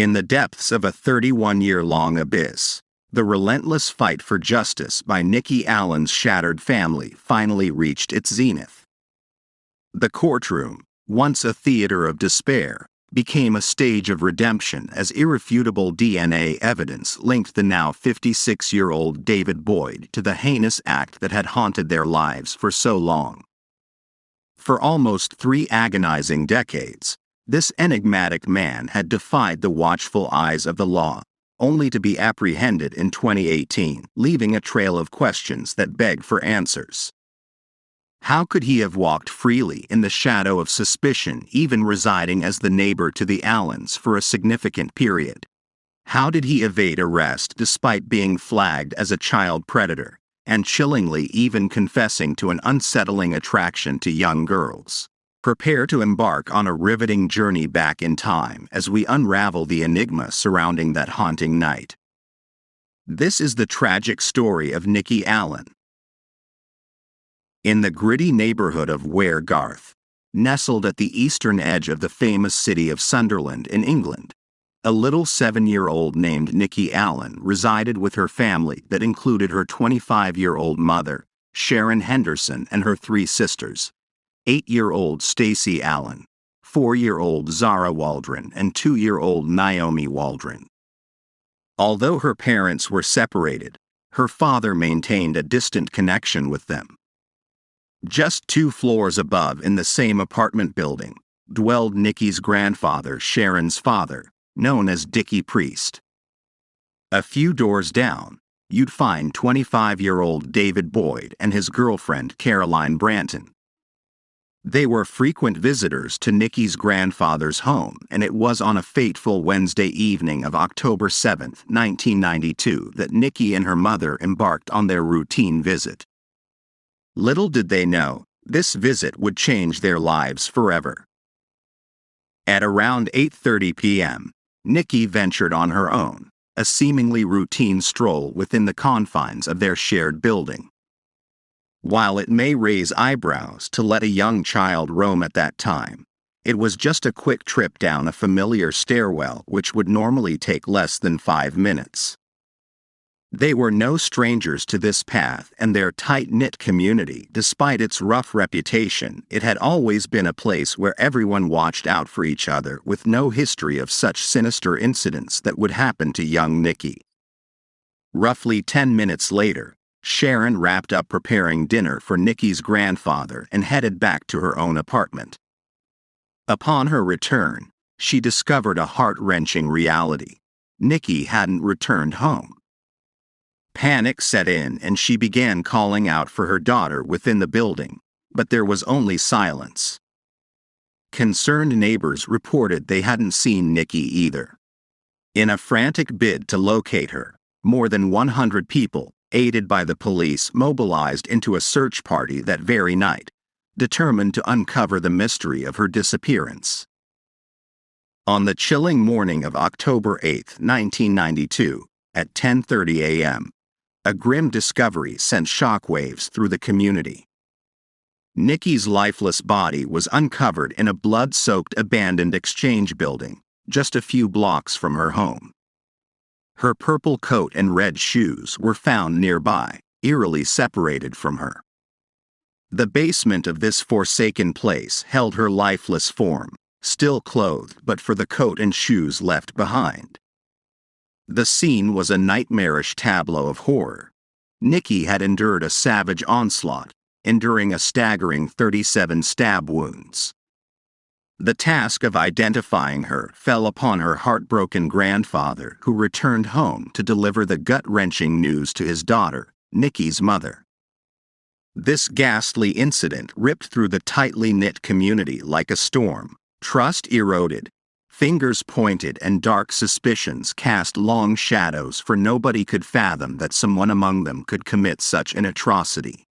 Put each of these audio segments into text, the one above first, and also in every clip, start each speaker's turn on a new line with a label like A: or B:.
A: In the depths of a 31-year-long abyss, the relentless fight for justice by Nikki Allan's shattered family finally reached its zenith. The courtroom, once a theater of despair, became a stage of redemption as irrefutable DNA evidence linked the now 56-year-old David Boyd to the heinous act that had haunted their lives for so long. For almost 3 agonizing decades, this enigmatic man had defied the watchful eyes of the law, only to be apprehended in 2018, leaving a trail of questions that beg for answers. How could he have walked freely in the shadow of suspicion, even residing as the neighbor to the Allans for a significant period? How did he evade arrest despite being flagged as a child predator, and chillingly even confessing to an unsettling attraction to young girls? Prepare to embark on a riveting journey back in time as we unravel the enigma surrounding that haunting night. This is the tragic story of Nikki Allan. In the gritty neighborhood of Ware Garth, nestled at the eastern edge of the famous city of Sunderland in England, a little 7-year-old named Nikki Allan resided with her family that included her 25-year-old mother, Sharon Henderson, and her 3 sisters, 8-year-old Stacey Allan, 4-year-old Zara Waldron, and 2-year-old Naomi Waldron. Although her parents were separated, her father maintained a distant connection with them. Just 2 floors above in the same apartment building dwelled Nikki's grandfather, Sharon's father, known as Dickie Priest. A few doors down, you'd find 25-year-old David Boyd and his girlfriend Caroline Branton. They were frequent visitors to Nikki's grandfather's home, and it was on a fateful Wednesday evening of October 7, 1992, that Nikki and her mother embarked on their routine visit. Little did they know, this visit would change their lives forever. At around 8:30 p.m., Nikki ventured on her own, a seemingly routine stroll within the confines of their shared building. While it may raise eyebrows to let a young child roam at that time, it was just a quick trip down a familiar stairwell which would normally take less than 5 minutes. They were no strangers to this path and their tight-knit community. Despite its rough reputation, it had always been a place where everyone watched out for each other, with no history of such sinister incidents that would happen to young Nikki. Roughly 10 minutes later, Sharon wrapped up preparing dinner for Nikki's grandfather and headed back to her own apartment. Upon her return, she discovered a heart-wrenching reality. Nikki hadn't returned home. Panic set in and she began calling out for her daughter within the building, but there was only silence. Concerned neighbors reported they hadn't seen Nikki either. In a frantic bid to locate her, more than 100 people, aided by the police, mobilized into a search party that very night, determined to uncover the mystery of her disappearance. On the chilling morning of October 8, 1992, at 10:30 a.m., a grim discovery sent shockwaves through the community. Nikki's lifeless body was uncovered in a blood-soaked abandoned exchange building, just a few blocks from her home. Her purple coat and red shoes were found nearby, eerily separated from her. The basement of this forsaken place held her lifeless form, still clothed but for the coat and shoes left behind. The scene was a nightmarish tableau of horror. Nikki had endured a savage onslaught, enduring a staggering 37 stab wounds. The task of identifying her fell upon her heartbroken grandfather, who returned home to deliver the gut-wrenching news to his daughter, Nikki's mother. This ghastly incident ripped through the tightly knit community like a storm. Trust eroded, fingers pointed, and dark suspicions cast long shadows, for nobody could fathom that someone among them could commit such an atrocity.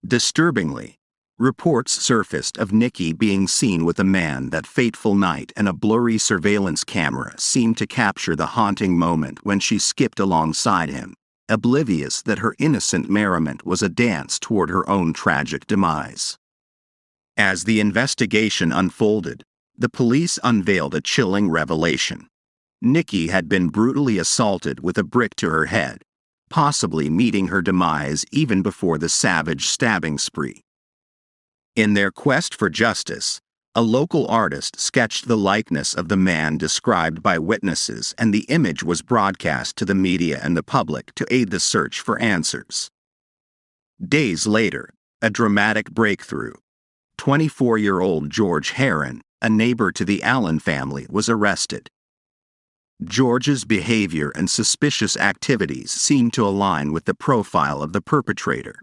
A: Disturbingly, reports surfaced of Nikki being seen with a man that fateful night, and a blurry surveillance camera seemed to capture the haunting moment when she skipped alongside him, oblivious that her innocent merriment was a dance toward her own tragic demise. As the investigation unfolded, the police unveiled a chilling revelation. Nikki had been brutally assaulted with a brick to her head, possibly meeting her demise even before the savage stabbing spree. In their quest for justice, a local artist sketched the likeness of the man described by witnesses, and the image was broadcast to the media and the public to aid the search for answers. Days later, a dramatic breakthrough. 24-year-old George Heron, a neighbor to the Allan family, was arrested. George's behavior and suspicious activities seemed to align with the profile of the perpetrator,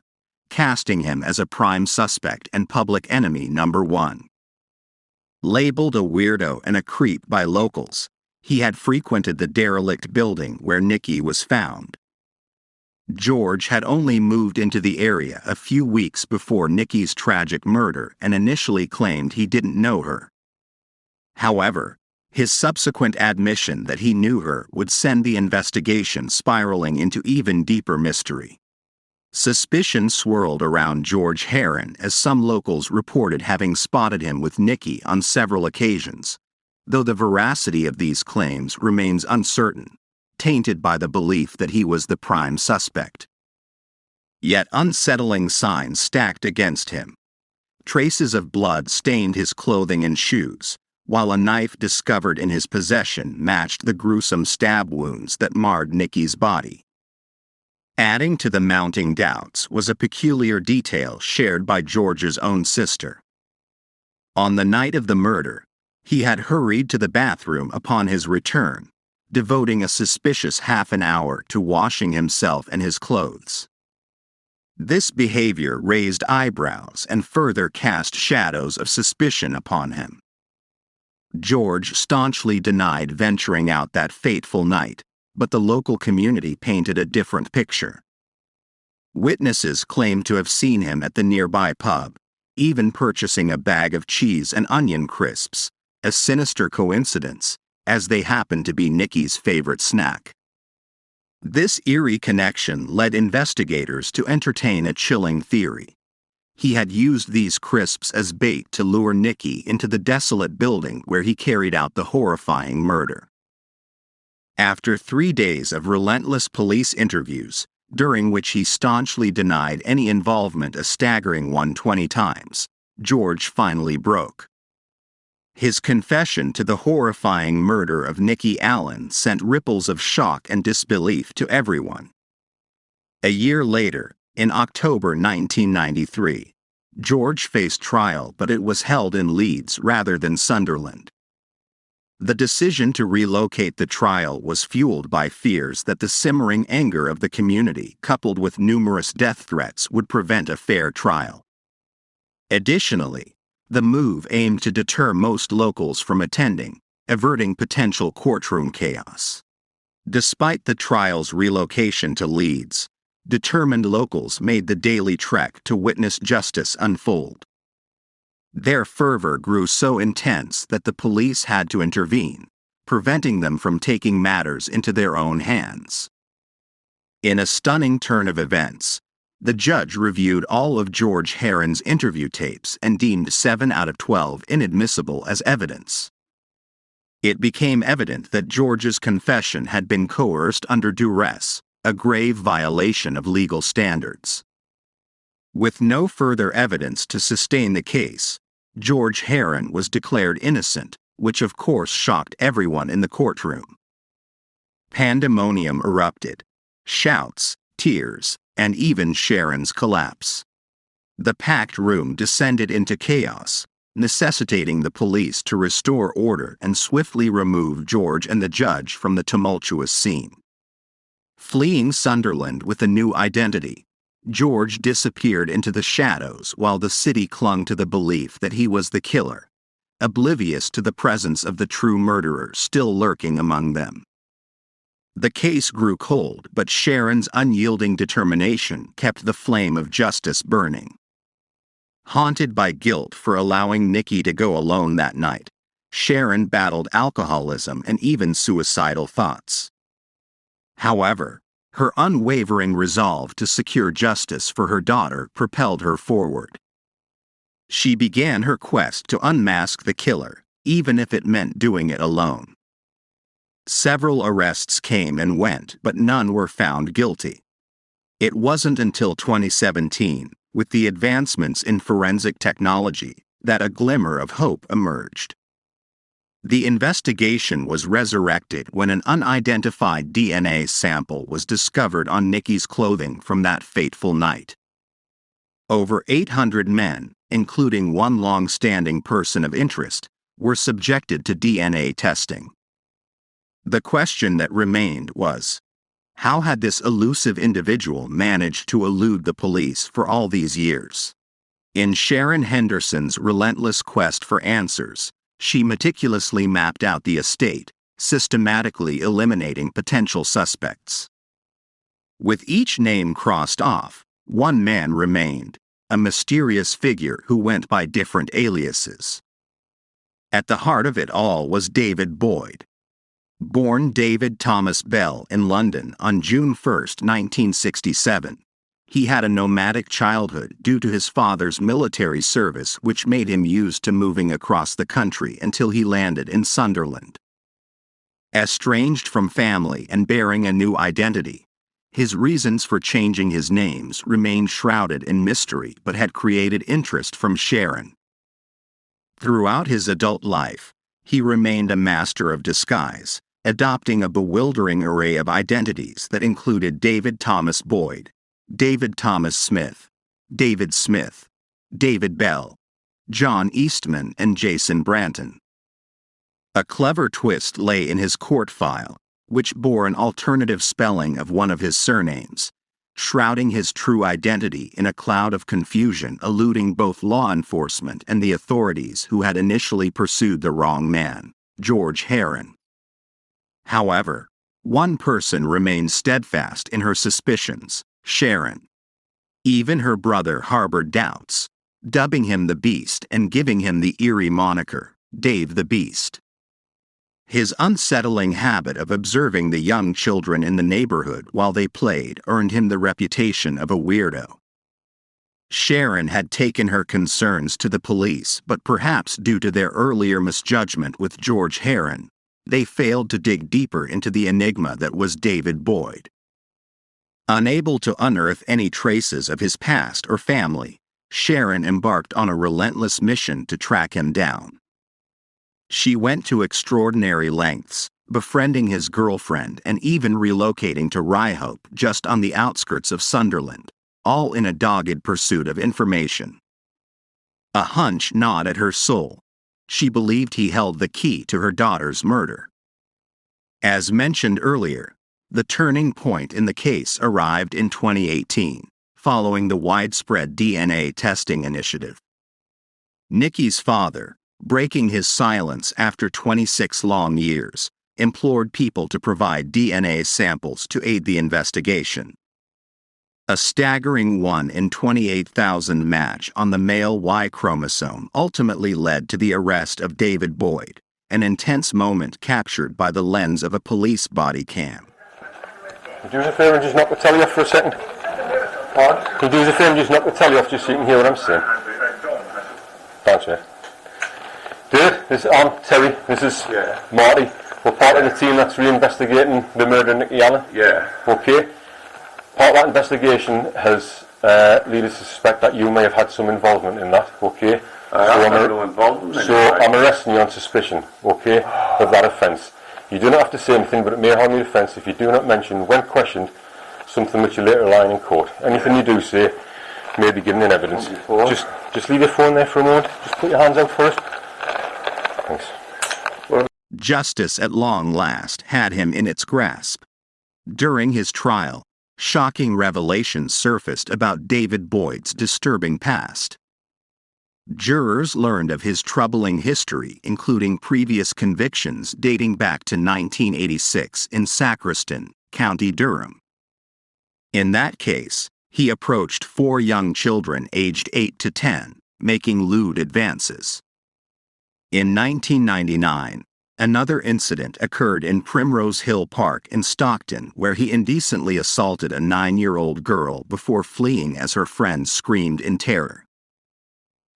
A: casting him as a prime suspect and public enemy number one. Labeled a weirdo and a creep by locals, he had frequented the derelict building where Nikki was found. George had only moved into the area a few weeks before Nikki's tragic murder and initially claimed he didn't know her. However, his subsequent admission that he knew her would send the investigation spiraling into even deeper mystery. Suspicion swirled around George Heron as some locals reported having spotted him with Nikki on several occasions, though the veracity of these claims remains uncertain, tainted by the belief that he was the prime suspect. Yet unsettling signs stacked against him. Traces of blood stained his clothing and shoes, while a knife discovered in his possession matched the gruesome stab wounds that marred Nikki's body. Adding to the mounting doubts was a peculiar detail shared by George's own sister. On the night of the murder, he had hurried to the bathroom upon his return, devoting a suspicious half an hour to washing himself and his clothes. This behavior raised eyebrows and further cast shadows of suspicion upon him. George staunchly denied venturing out that fateful night, but the local community painted a different picture. Witnesses claimed to have seen him at the nearby pub, even purchasing a bag of cheese and onion crisps, a sinister coincidence, as they happened to be Nikki's favorite snack. This eerie connection led investigators to entertain a chilling theory. He had used these crisps as bait to lure Nikki into the desolate building where he carried out the horrifying murder. After 3 days of relentless police interviews, during which he staunchly denied any involvement a staggering 120 times, George finally broke. His confession to the horrifying murder of Nikki Allan sent ripples of shock and disbelief to everyone. A year later, in October 1993, George faced trial, but it was held in Leeds rather than Sunderland. The decision to relocate the trial was fueled by fears that the simmering anger of the community, coupled with numerous death threats, would prevent a fair trial. Additionally, the move aimed to deter most locals from attending, averting potential courtroom chaos. Despite the trial's relocation to Leeds, determined locals made the daily trek to witness justice unfold. Their fervor grew so intense that the police had to intervene, preventing them from taking matters into their own hands. In a stunning turn of events, the judge reviewed all of George Heron's interview tapes and deemed 7 out of 12 inadmissible as evidence. It became evident that George's confession had been coerced under duress, a grave violation of legal standards. With no further evidence to sustain the case, George Heron was declared innocent, which of course shocked everyone in the courtroom. Pandemonium erupted. Shouts, tears, and even Sharon's collapse. The packed room descended into chaos, necessitating the police to restore order and swiftly remove George and the judge from the tumultuous scene. Fleeing Sunderland with a new identity, George disappeared into the shadows while the city clung to the belief that he was the killer, oblivious to the presence of the true murderer still lurking among them. The case grew cold, but Sharon's unyielding determination kept the flame of justice burning. Haunted by guilt for allowing Nikki to go alone that night, Sharon battled alcoholism and even suicidal thoughts. However, her unwavering resolve to secure justice for her daughter propelled her forward. She began her quest to unmask the killer, even if it meant doing it alone. Several arrests came and went, but none were found guilty. It wasn't until 2017, with the advancements in forensic technology, that a glimmer of hope emerged. The investigation was resurrected when an unidentified DNA sample was discovered on Nikki's clothing from that fateful night. Over 800 men, including one long-standing person of interest, were subjected to DNA testing. The question that remained was, how had this elusive individual managed to elude the police for all these years? In Sharon Henderson's relentless quest for answers, she meticulously mapped out the estate, systematically eliminating potential suspects. With each name crossed off, one man remained, a mysterious figure who went by different aliases. At the heart of it all was David Boyd. Born David Thomas Bell in London on June 1, 1967, he had a nomadic childhood due to his father's military service, which made him used to moving across the country until he landed in Sunderland. Estranged from family and bearing a new identity, his reasons for changing his names remained shrouded in mystery but had created interest from Sharon. Throughout his adult life, he remained a master of disguise, adopting a bewildering array of identities that included David Thomas Boyd, David Thomas Smith, David Smith, David Bell, John Eastman, and Jason Branton. A clever twist lay in his court file, which bore an alternative spelling of one of his surnames, shrouding his true identity in a cloud of confusion, eluding both law enforcement and the authorities who had initially pursued the wrong man, George Heron. However, one person remained steadfast in her suspicions, Sharon. Even her brother harbored doubts, dubbing him the Beast and giving him the eerie moniker, Dave the Beast. His unsettling habit of observing the young children in the neighborhood while they played earned him the reputation of a weirdo. Sharon had taken her concerns to the police, but perhaps due to their earlier misjudgment with George Heron, they failed to dig deeper into the enigma that was David Boyd. Unable to unearth any traces of his past or family, Sharon embarked on a relentless mission to track him down. She went to extraordinary lengths, befriending his girlfriend and even relocating to Ryhope, just on the outskirts of Sunderland, all in a dogged pursuit of information. A hunch gnawed at her soul. She believed he held the key to her daughter's murder. As mentioned earlier, the turning point in the case arrived in 2018, following the widespread DNA testing initiative. Nikki's father, breaking his silence after 26 long years, implored people to provide DNA samples to aid the investigation. A staggering 1 in 28,000 match on the male Y chromosome ultimately led to the arrest of David Boyd, an intense moment captured by the lens of a police body cam.
B: Could you do us a favour and just knock the telly off for a second? What? Could you do us a favour and just knock the telly off just so you can hear what I'm saying? Thanks, yeah. Dave, this is Terry, this is Marty. We're part of the team that's reinvestigating the murder of Nikki Allan. Yeah. Okay. Part of that investigation has led us to suspect that you may have had some involvement in that. Okay. I'm arresting you on suspicion, okay, of that offence. You do not have to say anything, but it may harm the offence if you do not mention, when questioned, something which you later rely in court. Anything you do say may be given in evidence. Just leave your phone there for a moment. Just put your hands out for us. Thanks.
A: Justice at long last had him in its grasp. During his trial, shocking revelations surfaced about David Boyd's disturbing past. Jurors learned of his troubling history, including previous convictions dating back to 1986 in Sacriston, County Durham. In that case, he approached 4 young children aged 8 to 10, making lewd advances. In 1999, another incident occurred in Primrose Hill Park in Stockton, where he indecently assaulted a 9-year-old girl before fleeing as her friends screamed in terror.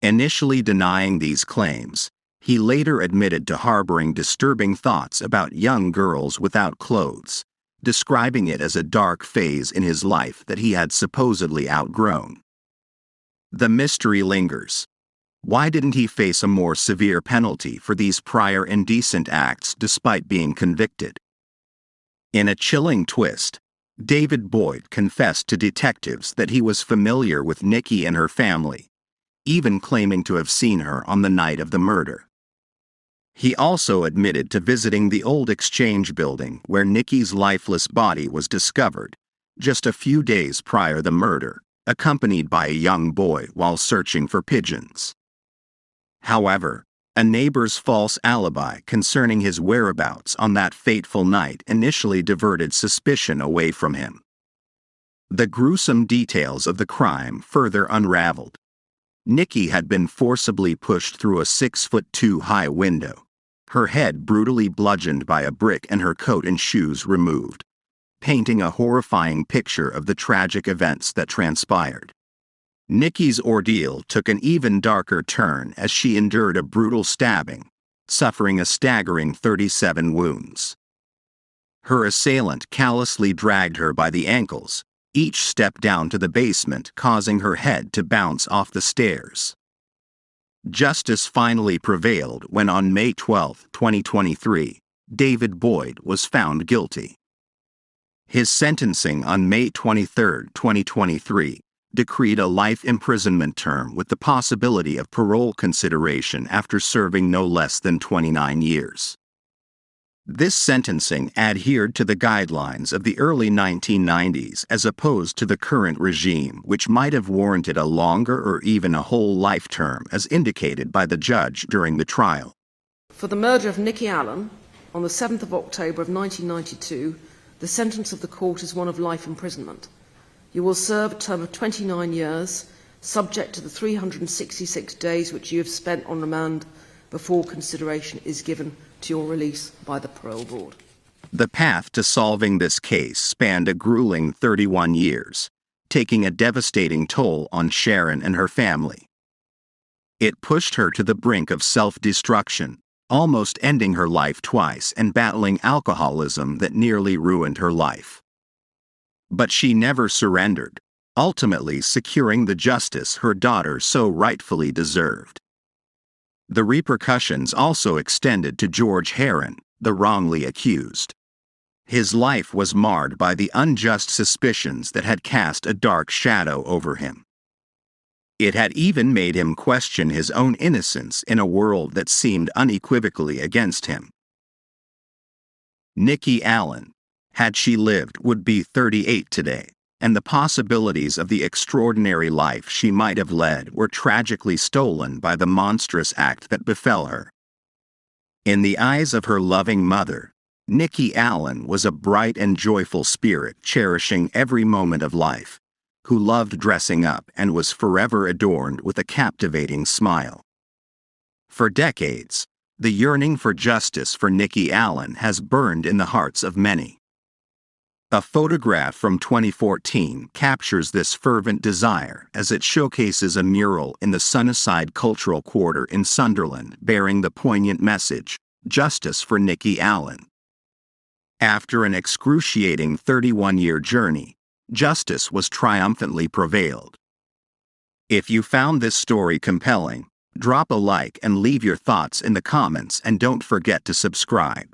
A: Initially denying these claims, He later admitted to harboring disturbing thoughts about young girls without clothes, describing it as a dark phase in his life that he had supposedly outgrown. The mystery lingers. Why didn't he face a more severe penalty for these prior indecent acts despite being convicted? In a chilling twist, David Boyd confessed to detectives that he was familiar with Nikki and her family, even claiming to have seen her on the night of the murder. He also admitted to visiting the old exchange building where Nikki's lifeless body was discovered, just a few days prior to the murder, accompanied by a young boy while searching for pigeons. However, a neighbor's false alibi concerning his whereabouts on that fateful night initially diverted suspicion away from him. The gruesome details of the crime further unraveled. Nikki had been forcibly pushed through a 6'2" high window, her head brutally bludgeoned by a brick and her coat and shoes removed, painting a horrifying picture of the tragic events that transpired. Nikki's ordeal took an even darker turn as she endured a brutal stabbing, suffering a staggering 37 wounds. Her assailant callously dragged her by the ankles, each step down to the basement causing her head to bounce off the stairs. Justice finally prevailed when on May 12, 2023, David Boyd was found guilty. His sentencing on May 23, 2023, decreed a life imprisonment term with the possibility of parole consideration after serving no less than 29 years. This sentencing adhered to the guidelines of the early 1990s as opposed to the current regime, which might have warranted a longer or even a whole life term as indicated by the judge during the trial.
C: For the murder of Nikki Allan on the 7th of October of 1992, the sentence of the court is one of life imprisonment. You will serve a term of 29 years, subject to the 366 days which you have spent on remand before consideration is given to your release by the parole board.
A: The path to solving this case spanned a grueling 31 years, taking a devastating toll on Sharon and her family. It pushed her to the brink of self-destruction, almost ending her life twice and battling alcoholism that nearly ruined her life. But she never surrendered, ultimately securing the justice her daughter so rightfully deserved. The repercussions also extended to George Heron, the wrongly accused. His life was marred by the unjust suspicions that had cast a dark shadow over him. It had even made him question his own innocence in a world that seemed unequivocally against him. Nikki Allan, had she lived, would be 38 today, and the possibilities of the extraordinary life she might have led were tragically stolen by the monstrous act that befell her. In the eyes of her loving mother, Nikki Allan was a bright and joyful spirit cherishing every moment of life, who loved dressing up and was forever adorned with a captivating smile. For decades, the yearning for justice for Nikki Allan has burned in the hearts of many. A photograph from 2014 captures this fervent desire as it showcases a mural in the Sunnyside Cultural Quarter in Sunderland bearing the poignant message, "Justice for Nikki Allan." After an excruciating 31-year journey, justice was triumphantly prevailed. If you found this story compelling, drop a like and leave your thoughts in the comments, and don't forget to subscribe.